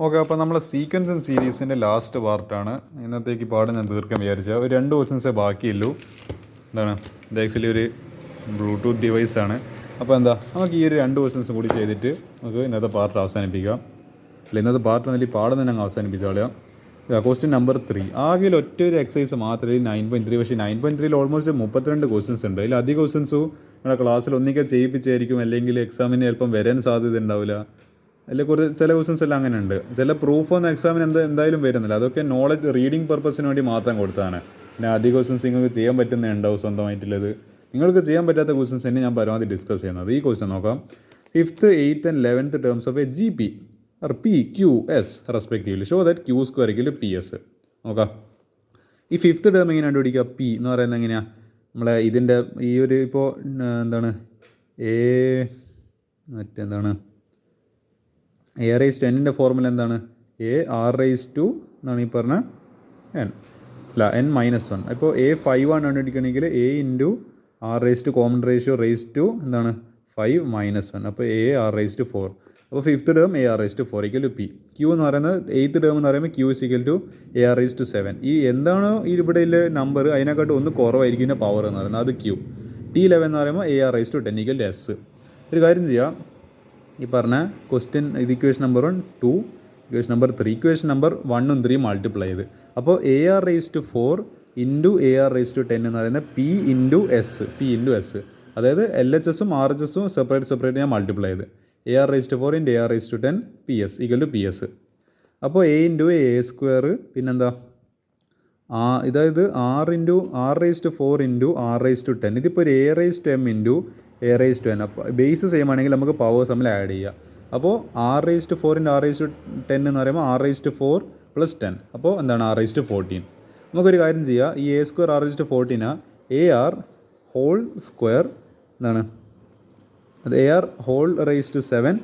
Okay, അപ്പോൾ നമ്മളെ sequence and സീരീസിൻ്റെ last പാർട്ടാണ്. ഇന്നത്തേക്ക് പാട് ഞാൻ തീർക്കാൻ വിചാരിച്ചത്. ഒരു 2 ക്വസ്റ്റ്യൻസേ ബാക്കിയുള്ളൂ. എന്താണ് ഇത് ആക്ച്വലി ഒരു ബ്ലൂടൂത്ത് ഡിവൈസാണ്. അപ്പോൾ നമുക്ക് ഈ ഒരു 2 ക്വസ്റ്റ്യൻസും കൂടി ചെയ്തിട്ട് നമുക്ക് ഇന്നത്തെ പാർട്ട് അവസാനിപ്പിക്കാം. അല്ല, ഇന്നത്തെ പാർട്ട് നല്ല പാടം തന്നെ അങ്ങ് അവസാനിപ്പിച്ചാൽ കളയാം. Question number 3. ആകെ ഒറ്റ ഒരു എക്സസൈസ് മാത്രമേ 9.3, പക്ഷേ 9.3 ഓൾമോസ്റ്റ് 32 ക്വസ്റ്റ്യൻസ് ഉണ്ട്. അതിൽ അധികം ക്വസ്റ്റ്യൻസും നമ്മുടെ ക്ലാസ്സിൽ ഒന്നിക്കാൻ ചെയ്യിപ്പിച്ചായിരിക്കും, അല്ലെങ്കിൽ എക്സാമിന് ചിലപ്പം വരാൻ സാധ്യത ഉണ്ടാവില്ല. അല്ലെങ്കിൽ ചില ക്വസ്റ്റ്യൻസ് എല്ലാം അങ്ങനെ ഉണ്ട്. ചില പ്രൂഫ് ഒന്നും എക്സാമിന് എന്തായാലും വരുന്നില്ല. അതൊക്കെ നോളജ് റീഡിങ് പർപ്പസിന് വേണ്ടി മാത്രം കൊടുത്തതാണ്. പിന്നെ അധിക ക്വസ്റ്റ്യൻസ് നിങ്ങൾക്ക് ചെയ്യാൻ പറ്റുന്നേ ഉണ്ടാവും സ്വന്തമായിട്ടുള്ളത്. നിങ്ങൾക്ക് ചെയ്യാൻ പറ്റാത്ത ക്വസ്റ്റ്യൻസ് തന്നെ ഞാൻ പരമാവധി ഡിസ്കസ് ചെയ്യുന്നത്. ഈ ക്വസ്റ്റ്യൻ നോക്കാം. 5th, 8th and 11th terms of A G P or P, Q, S respectively. Show that Q square equal to PS. നോക്കാം. ഈ 5th ടേം എങ്ങനെ കണ്ടുപിടിക്കുക? P എന്ന് പറയുന്നത് എങ്ങനെയാണ്? നമ്മളെ ഇതിൻ്റെ ഈ ഒരു ഇപ്പോൾ എന്താണ് എ റൈസ് ടു എന്നിൻ്റെ ഫോർമുല എന്താണ്? A(r⁻² എന്നാണ് ഈ പറഞ്ഞ n. അല്ല, n-1. അപ്പോൾ A5 ആണ് കണ്ടുപിടിക്കണമെങ്കിൽ A (r⁻) common ratio raise to എന്താണ് 5-1. അപ്പോൾ A(r⁻4). അപ്പോൾ 5th term A(r⁻4) equal to P. Q എന്ന് പറയുന്നത് 8th ടേം എന്ന് പറയുമ്പോൾ Q ഈക്വൽ ടു A(r⁻7). ഈ എന്താണോ ഇവിടെയുള്ള നമ്പർ അതിനെക്കാട്ടും ഒന്ന് കുറവായിരിക്കും ഇതിൻ്റെ പവർ എന്ന് പറയുന്നത്, അത് Q. T11 എന്ന് പറയുമ്പോൾ A(r⁻10) ഈക്വൽ ടു S. ഒരു കാര്യം ചെയ്യാം, ഈ പറഞ്ഞ ക്വസ്റ്റ്യൻ ഇത് equation number 1, 2, equation number 3, equation number 1 ഉം 3 മൾട്ടിപ്ലൈ ചെയ്ത്, അപ്പോൾ A(r⁻4) ഇൻറ്റു A(r⁻10) എന്ന് പറയുന്നത് P ഇൻറ്റു S. അതായത് LHSഉം RHSഉം സെപ്പറേറ്റ് ഞാൻ മൾട്ടിപ്ലൈ ചെയ്ത് A(r⁻4) into A(r⁻10) PS equal to PS. അപ്പോൾ A ഇൻറ്റു A² പിന്നെന്താ ഇതായത് R(r⁻4) ഇൻറ്റു R⁻10. ഇതിപ്പോൾ ഒരു A⁻m ഇൻറ്റു A⁻n. അപ്പോൾ ബേസ് സെയിം ആണെങ്കിൽ നമുക്ക് പവേഴ്സ് തമ്മിൽ ആഡ് ചെയ്യാം. അപ്പോൾ R⁻4 ഇൻറ്റു R⁻10 എന്ന് പറയുമ്പോൾ R⁻4 + 10. അപ്പോൾ എന്താണ് R⁻14. നമുക്കൊരു കാര്യം ചെയ്യാം, ഈ A² R⁻14 AR² എന്താണ് അത് AR⁻7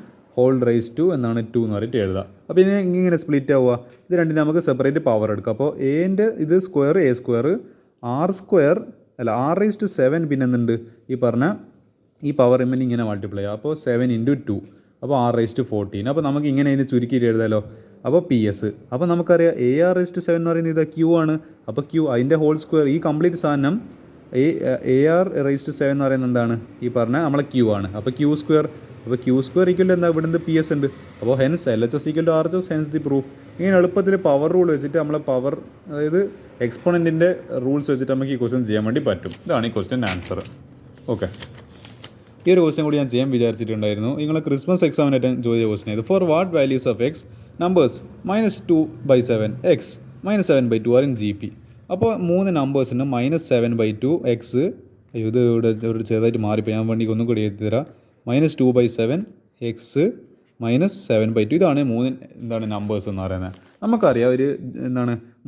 (2) എന്നാണ് 2 എന്ന് പറഞ്ഞിട്ട് എഴുതുക. അപ്പോൾ ഇതിനെ ഇങ്ങനെ സ്പ്ലിറ്റ് ആവുക, ഇത് രണ്ടിനും നമുക്ക് സെപ്പറേറ്റ് പവർ എടുക്കാം. അപ്പോൾ എൻ്റെ ഇത് സ്ക്വയർ A², R⁻7 പിന്നെ എന്തുണ്ട് ഈ പറഞ്ഞ ഈ പവർ എമ്മിൽ ഇങ്ങനെ മൾട്ടിപ്ലൈ ചെയ്യുക. അപ്പോൾ 7 ഇൻറ്റു 2, അപ്പോൾ R⁻14. അപ്പോൾ നമുക്ക് ഇങ്ങനെ അതിന് ചുരുക്കിയിട്ട് എഴുതാമല്ലോ. അപ്പോൾ PS. അപ്പോൾ നമുക്കറിയാം AR⁻7 എന്ന് പറയുന്നത് ഇത് Q ആണ്. അപ്പോൾ Q അതിൻ്റെ ഹോൾ സ്ക്വയർ, ഈ കംപ്ലീറ്റ് സാധനം AR⁻7 എന്ന് പറയുന്നത് എന്താണ് ഈ പറഞ്ഞ നമ്മളെ Q ആണ്. അപ്പോൾ Q². അപ്പോൾ Q² ഈക്വൽ എന്താ ഇവിടുന്ന് PS ഉണ്ട്. അപ്പോൾ hence LHS equal to RHS, hence the proof. ഇങ്ങനെ എളുപ്പത്തിൽ പവർ റൂൾ വെച്ചിട്ട് നമ്മളെ പവർ, അതായത് എക്സ്പോണൻറ്റിൻ്റെ റൂൾസ് വെച്ചിട്ട് നമുക്ക് ഈ ക്വസ്റ്റ്യൻ ചെയ്യാൻ വേണ്ടി പറ്റും. ഇതാണ് ഈ ക്വസ്റ്റ്യൻ ആൻസർ. ഓക്കെ, ഈ ഒരു ക്വസ്റ്റ്യൻ കൂടി ഞാൻ ചെയ്യാൻ വിചാരിച്ചിട്ടുണ്ടായിരുന്നു. നിങ്ങൾ ക്രിസ്മസ് എക്സാമിനായിട്ട് ചോദിച്ച ക്വസ്റ്റ്യൻ ഇത്. For what values of x numbers -2/7 x -7/2 are in GP. അപ്പോൾ 3 നമ്പേഴ്സിന് -7/2 എക്സ്, ഇത് ഇവിടെ ഒരു ചെറുതായിട്ട് മാറിപ്പോയി, ഞാൻ വേണ്ടി ഒന്നും കൂടി എഴുതി തരാം. -2/7 എക്സ് -7/2. ഇതാണ് 3 നമ്പേഴ്സ് എന്ന് പറയുന്നത്. നമുക്കറിയാം ഒരു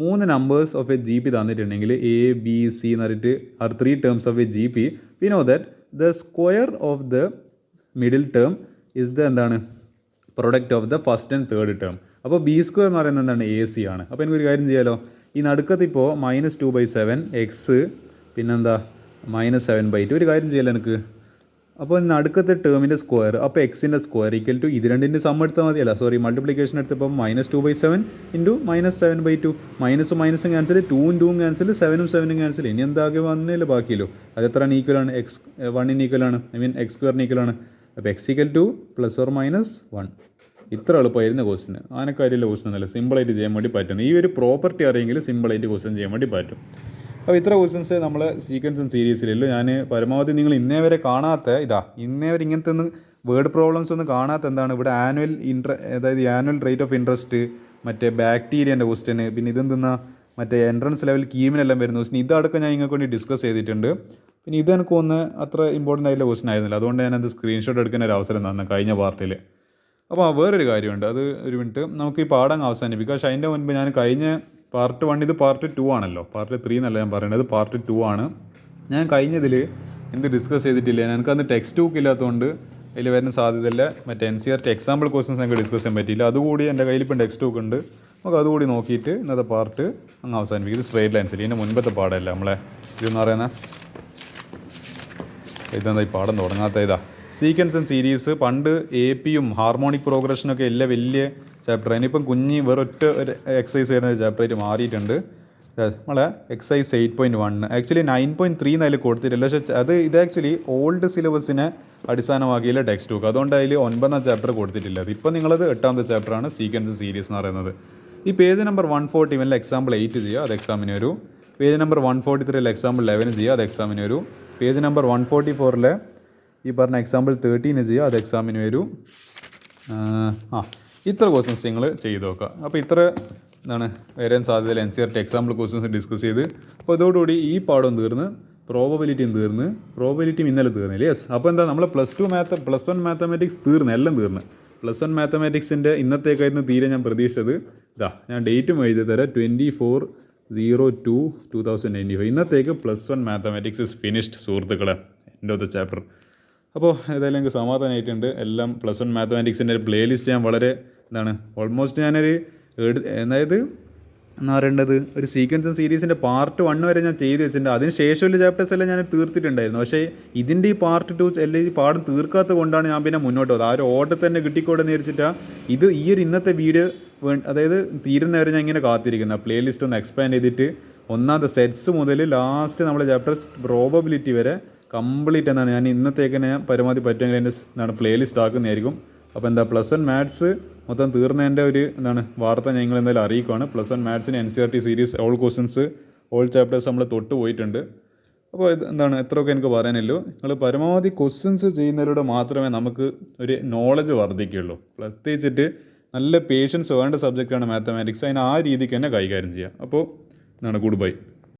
3 നമ്പേഴ്സ് ഓഫ് എ GP തന്നിട്ടുണ്ടെങ്കിൽ ABC എന്ന് പറഞ്ഞിട്ട് 3 terms of A GP. We know that the square of the middle term is the product of the first and third term. അപ്പോൾ B² എന്ന് പറയുന്നത് എന്താണ് AC ആണ്. അപ്പോൾ എനിക്കൊരു കാര്യം ചെയ്യാമല്ലോ, ഈ നടുക്കത്ത് ഇപ്പോൾ -2/7 എക്സ് പിന്നെന്താ -7/2. ഒരു കാര്യം ചെയ്യാമല്ലോ എനിക്ക്. അപ്പോൾ നടുക്കത്തെ ടേമിൻ്റെ സ്ക്വയർ, അപ്പോൾ എക്സിൻ്റെ സ്ക്വയർ ഈക്വൽ ടു ഇത് രണ്ടിൻ്റെ സം എടുത്താൽ മതിയല്ല, മൾട്ടിപ്ലിക്കേഷൻ എടുത്തപ്പോൾ -2/7 ഇൻറ്റു -7/2. മൈനസും ക്യാൻസൽ, 2ഉം 2ഉം ക്യാൻസൽ, 7ഉം 7ഉം ക്യാൻസൽ. ഇനി എന്താകെ വന്നില്ല ബാക്കിയല്ലോ. അത് എത്രയാണ് ഈക്വലാണ്? X1 ഈക്വലാണ്, X² ഈക്വലാണ്. അപ്പോൾ X ഈക്വൽ ടു +or-1. ഇത്ര എളുപ്പമായിരുന്ന ക്വസ്റ്റിന്, ആനക്കാര്യമുള്ള ക്വസ്റ്റൻ ഒന്നുമല്ല, സിമ്പിളായിട്ട് ചെയ്യാൻ വേണ്ടി പറ്റും. ഈ ഒരു പ്രോപ്പർട്ടി അറിയെങ്കിൽ സിമ്പിളായിട്ട് ക്വസ്റ്റൻ ചെയ്യാൻ വേണ്ടി പറ്റും. അപ്പോൾ ഇത്ര ക്വസ്റ്റൻസ് നമ്മൾ സീക്വൻസ് ആൻഡ് സീരീസിലുള്ളൂ. ഞാൻ പരമാവധി നിങ്ങൾ ഇന്നേ വരെ കാണാത്ത ഇന്നേ വരെ ഇങ്ങനത്തെ ഒന്നും വേർഡ് പ്രോബ്ലംസ് ഒന്നും കാണാത്ത ഇവിടെ അതായത് ആനുവൽ റേറ്റ് ഓഫ് ഇൻട്രസ്റ്റ്, മറ്റേ ബാക്ടീരിയൻ്റെ ക്വസ്റ്റ്യന്, പിന്നെ ഇതെന്തെന്നാ മറ്റേ എൻട്രൻസ് ലെവൽ കീമിനെല്ലാം വരുന്ന ക്വസ്റ്റ്യൻ, ഇതടക്കം ഞാൻ നിങ്ങൾക്ക് വേണ്ടി ഡിസ്കസ് ചെയ്തിട്ടുണ്ട്. പിന്നെ ഇത് എനിക്ക് ഒന്ന് അത്ര ഇമ്പോർട്ടൻ്റ് ആയിട്ടുള്ള ക്വസ്റ്റ്യൻ ആയിരുന്നില്ല, അതുകൊണ്ട് ഞാനത് സ്ക്രീൻഷോട്ട് എടുക്കുന്ന ഒരു അവസരം തന്നു കഴിഞ്ഞ പാർട്ടിൽ. അപ്പോൾ വേറൊരു കാര്യമുണ്ട്, അത് ഒരു മിനിറ്റ് നമുക്ക് ഈ പാഠം അവസാനിപ്പിക്കാം. പക്ഷേ അതിൻ്റെ മുൻപ് ഞാൻ കഴിഞ്ഞ പാർട്ട് 1, ഇത് പാർട്ട് 2 ആണല്ലോ, പാർട്ട് 3 എന്നല്ല ഞാൻ പറയുന്നത്, പാർട്ട് 2 ആണ്. ഞാൻ കഴിഞ്ഞതിൽ എന്ത് ഡിസ്കസ് ചെയ്തിട്ടില്ല, എനിക്കന്ന് ടെക്സ്റ്റ് ബുക്ക് ഇല്ലാത്തതുകൊണ്ട് അതിൽ വരുന്ന സാധ്യതയില്ല. മറ്റേ NCERT എക്സാമ്പിൾ ക്വസ്റ്റൻസ് എനിക്ക് ഡിസ്കസ് ചെയ്യാൻ പറ്റിയില്ല. അതുകൂടി എൻ്റെ കയ്യിൽ ഇപ്പം ടെക്സ്റ്റ് ബുക്ക് ഉണ്ട്, നമുക്ക് അതുകൂടി നോക്കിയിട്ട് ഇന്നത്തെ പാർട്ട് അങ്ങ് അവസാനിപ്പിക്കും. ഇത് സ്ട്രേറ്റ് ലൈൻസിൽ ഇതിൻ്റെ മുൻപത്തെ പാടമല്ല നമ്മളെ ഇതെന്ന് പറയുന്നത്. ഇതെന്താ ഈ പാഠം തുടങ്ങാത്ത സീക്വൻസ് ആൻഡ് സീരീസ്. പണ്ട് AP യും ഹാർമോണിക് പ്രോഗ്രഷനൊക്കെ എല്ലാ വലിയ ചാപ്റ്റർ. അതിനിപ്പം കുഞ്ഞി വേറൊറ്റ ഒരു എക്സസൈസ് ചെയ്യുന്ന ഒരു ചാപ്റ്ററായിട്ട് മാറിയിട്ടുണ്ട്. നമ്മളെ എക്സസൈസ് 8.1 ആക്ച്വലി 9.3 അതിൽ കൊടുത്തിട്ടില്ല. പക്ഷേ ഇത് ആക്ച്വലി ഓൾഡ് സിലബസിനെ അടിസ്ഥാനമാക്കിയുള്ള ടെക്സ്റ്റ് ബുക്ക്. അതുകൊണ്ട് അതിൽ 9ാം ചാപ്റ്റർ കൊടുത്തിട്ടില്ല. ഇപ്പം നിങ്ങളത് 8ാമത്തെ ചാപ്റ്ററാണ് സീക്വൻസ് സീരീസ് എന്ന് പറയുന്നത്. ഈ പേജ് നമ്പർ 141 എക്സാമ്പിൾ 8 ചെയ്യുക, അത് എക്സാമിന് വരും. പേജ് നമ്പർ 143 എക്സാമ്പിൾ 11 ചെയ്യുക, അത് എക്സാമിന് വരും. പേജ് നമ്പർ 144 ഈ പറഞ്ഞ എക്സാമ്പിൾ 13 ചെയ്യുക, അത് എക്സാമിന് വരും. ഇത്ര ക്വസ്റ്റ്യൻസ് നിങ്ങൾ ചെയ്ത് നോക്കുക. അപ്പോൾ ഇത്ര എന്താണ് വരാൻ സാധ്യതയിൽ NCERT എക്സാമ്പിൾ ക്വസ്റ്റ്യൻസ് ഡിസ്കസ് ചെയ്ത്. അപ്പോൾ അതോടുകൂടി ഈ പാഠം തീർന്ന്, പ്രോബബിലിറ്റിയും തീർന്ന്. പ്രോബബിലിറ്റിയും ഇന്നലെ തീർന്നില്ല. യെസ്. അപ്പോൾ എന്താ നമ്മൾ +1 മാത്തമാറ്റിക്സ് തീർന്ന്, എല്ലാം തീർന്ന്. +1 മാത്തമാറ്റിക്സിൻ്റെ ഇന്നത്തേക്കായിരുന്നു തീരെ ഞാൻ പ്രതീക്ഷിച്ചത്. ഞാൻ ഡേറ്റും എഴുതി തരാം, 24/02/2025. ഇന്നത്തേക്ക് +1 മാത്തമാറ്റിക്സ് ഇസ് ഫിനിഷ്ഡ് സുഹൃത്തുക്കളെ, എൻ്റെ ഒരു ചാപ്റ്റർ. അപ്പോൾ ഏതായാലും എനിക്ക് സമാധാനമായിട്ടുണ്ട്. എല്ലാം +1 മാത്തമാറ്റിക്സിൻ്റെ ഒരു പ്ലേലിസ്റ്റ് ഞാൻ വളരെ ഓൾമോസ്റ്റ് ഞാനൊരു അതായത് എന്നാ പറയേണ്ടത്, ഒരു സീക്വൻസ് സീരീസിൻ്റെ പാർട്ട് 1 വരെ ഞാൻ ചെയ്ത് വെച്ചിട്ടുണ്ട്. അതിന് ശേഷമുള്ള ചാപ്റ്റേഴ്സ് എല്ലാം ഞാൻ തീർത്തിട്ടുണ്ടായിരുന്നു. പക്ഷേ ഇതിൻ്റെ ഈ പാർട്ട് 2 അല്ലെങ്കിൽ ഈ പാഠം തീർക്കാത്തത് കൊണ്ടാണ് ഞാൻ പിന്നെ മുന്നോട്ട് പോകുന്നത്. ആ ഒരു ഓർഡർ തന്നെ കിട്ടിക്കോട്ടെന്ന് വിചാരിച്ചിട്ടാണ് ഈ ഒരു ഇന്നത്തെ വീഡിയോ അതായത് തീരുന്നവരെ ഞാൻ ഇങ്ങനെ കാത്തിരിക്കുന്നത്. പ്ലേലിസ്റ്റ് ഒന്ന് എക്സ്പാൻഡ് ചെയ്തിട്ട് ഒന്നാമത്തെ സെറ്റ്സ് മുതൽ ലാസ്റ്റ് നമ്മുടെ ചാപ്റ്റേഴ്സ് പ്രോബബിലിറ്റി വരെ കംപ്ലീറ്റ് എന്നാണ് ഞാൻ ഇന്നത്തേക്ക് ഞാൻ പരമാവധി പറ്റുമെങ്കിൽ എൻ്റെ പ്ലേലിസ്റ്റ് ആക്കുന്നതായിരിക്കും. അപ്പോൾ +1 മാത്സ് മൊത്തം തീർന്നതിൻ്റെ ഒരു വാർത്ത ഞങ്ങൾ എന്തായാലും അറിയിക്കുകയാണ്. +1 മാത്സിന് NCERT series all questions all chapters നമ്മൾ തൊട്ട് പോയിട്ടുണ്ട്. അപ്പോൾ എത്രയൊക്കെ എനിക്ക് പറയാനുള്ളൂ. നിങ്ങൾ പരമാവധി ക്വസ്റ്റ്യൻസ് ചെയ്യുന്നതിലൂടെ മാത്രമേ നമുക്ക് ഒരു നോളജ് വർദ്ധിക്കുകയുള്ളൂ. പ്രത്യേകിച്ചിട്ട് നല്ല പേഷ്യൻസ് വേണ്ട സബ്ജക്റ്റാണ് മാത്തമാറ്റിക്സ്. അതിന് ആ രീതിക്ക് തന്നെ കൈകാര്യം ചെയ്യുക. അപ്പോൾ ഗുഡ് ബൈ.